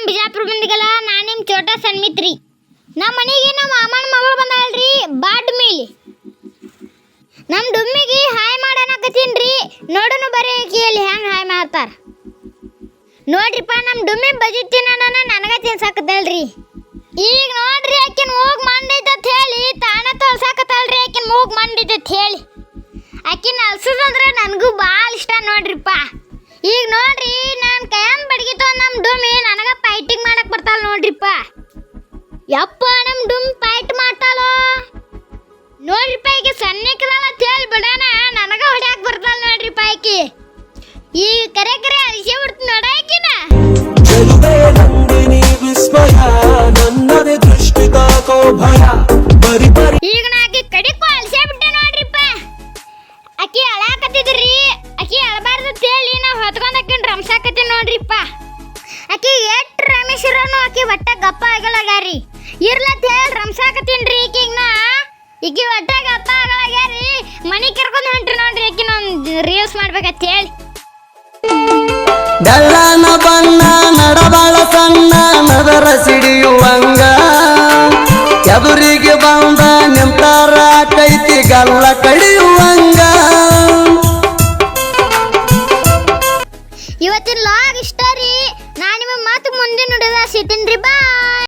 ನಮ್ಮ ಬಿಜಾಪುರ ಬಂದಿಗಲ್ಲ ನಾನು ನಿಮ್ಮ ಚೋಟಾ ಸನ್ಮಿತ್ರಿ. ನಮ್ಮ ಮನೆಗೆ ನಮ್ಮ ಮಾಮನ ಮಗಳು ಬಂದಾಳ್ರಿ ಬಾಡ್ ಮೀಲಿ. ನಮ್ಮ ಡುಮ್ಮಿಗೆ ಹಾಯ್ ಮಾಡಾನಕತ್ತೀನ್ರಿ. ನೋಡೋಣ ಬರೀ ಆಕಿಯಲ್ಲಿ ಹೆಂಗೆ ಹಾಯ್ ಮಾಡ್ತಾರ ನೋಡ್ರಿಪ್ಪ. ನಮ್ಮ ಡುಮ್ಮಿ ಬಜಿ ತಿನ್ನೋಣ ನನಗೆ ತಿನ್ಸಾಕತ್ತಳ್ರಿ. ಈಗ ನೋಡ್ರಿ ಆಕಿನ ಮೂಗ್ ಮಂಡೈತೆ ಅಂತ ಹೇಳಿ ತಾಣ ತೋರ್ಸಾಕತ್ತಳ್ರಿ. ಆಕಿನ ಮೂಗ್ ಮಂಡೈತೆ ಅಂತ ಹೇಳಿ ಆಕಿನ ಅಲ್ಸೋದಂದ್ರೆ ನನಗೂ ಭಾಳ ಇಷ್ಟ ನೋಡ್ರಿಪ್ಪ. ಈಗ ನೋಡ್ರಿ ನಾನು ಕೈಯಂದು ಬಡ್ಗಿತ್ತು ನಮ್ಮ ಡುಮ್ಮಿ ನನಗೆ ಫೈಟಿಂಗ್ ಮಾಡಕ್ಕೆ ಬರ್ತಾಳ ನೋಡ್ರಿಪ್ಪ. ಯಪ್ಪ ನಮ್ಮ ಡುಮ್ಮಿ ಫೈಟ್ ಮಾಡ್ತಾಳೋ ನೋಡ್ರಿಪ್ಪ. ಈಗ ಸಣ್ಣಕ್ಕಿದಲ್ಲ ಅಂತ ಹೇಳಿ ಬಿಡೋಣ ನನಗೆ ಹೊಡ್ಯಾಕ ಬರ್ತಾಳ ನೋಡ್ರಿಪ್ಪ ಆಕಿ. ಈಗ ಕರೆ ಕರೆ ಅರಿಸಿ ಬಿಡ್ತು ನೋಡ ಆಕಿನ. ಈಗ ನಾ ಆಕಿ ಕಡಿಕು ಅಲ್ಸೇ ಬಿಟ್ಟೆ ನೋಡ್ರಿಪ್ಪ. ಆಕಿ ಅಳಾಕತ್ತಿದ್ರಿ. ಆಕಿ ಅಳಬಾರ್ದು ಅಂತ ಹೇಳಿ ನಾವು ಹೊತ್ಕೊಂಡು ಆಕಿನ ರಮ್ಸಾಕತ್ತೀನಿ ನೋಡ್ರಿಪ್ಪ. ಆಕಿ ಎಷ್ಟು ರಮೇಶ್ವರನು ಆಕಿ ಒಟ್ಟ ಗಪ್ಪ ಆಗಲಾಗ್ಯಾರಿ. ಇರ್ಲತ್ ಹೇಳಿ ರಮ್ಸಾಕತ್ತೀನ್ರಿ ಈಕಿಗೆ ನಾ. ಈಕಿ ಒಟ್ಟ ಗಪ್ಪ ಆಗಲಾಗ್ಯಾರಿ. ಮನೆ ಕರ್ಕೊಂಡು ಹೊಂಟ್ರಿ ನೋಡ್ರಿ ಆಕಿನ ಒಂದು ರೀಲ್ಸ್ ಮಾಡ್ಬೇಕಂತ ಹೇಳಿ. ಬಣ್ಣ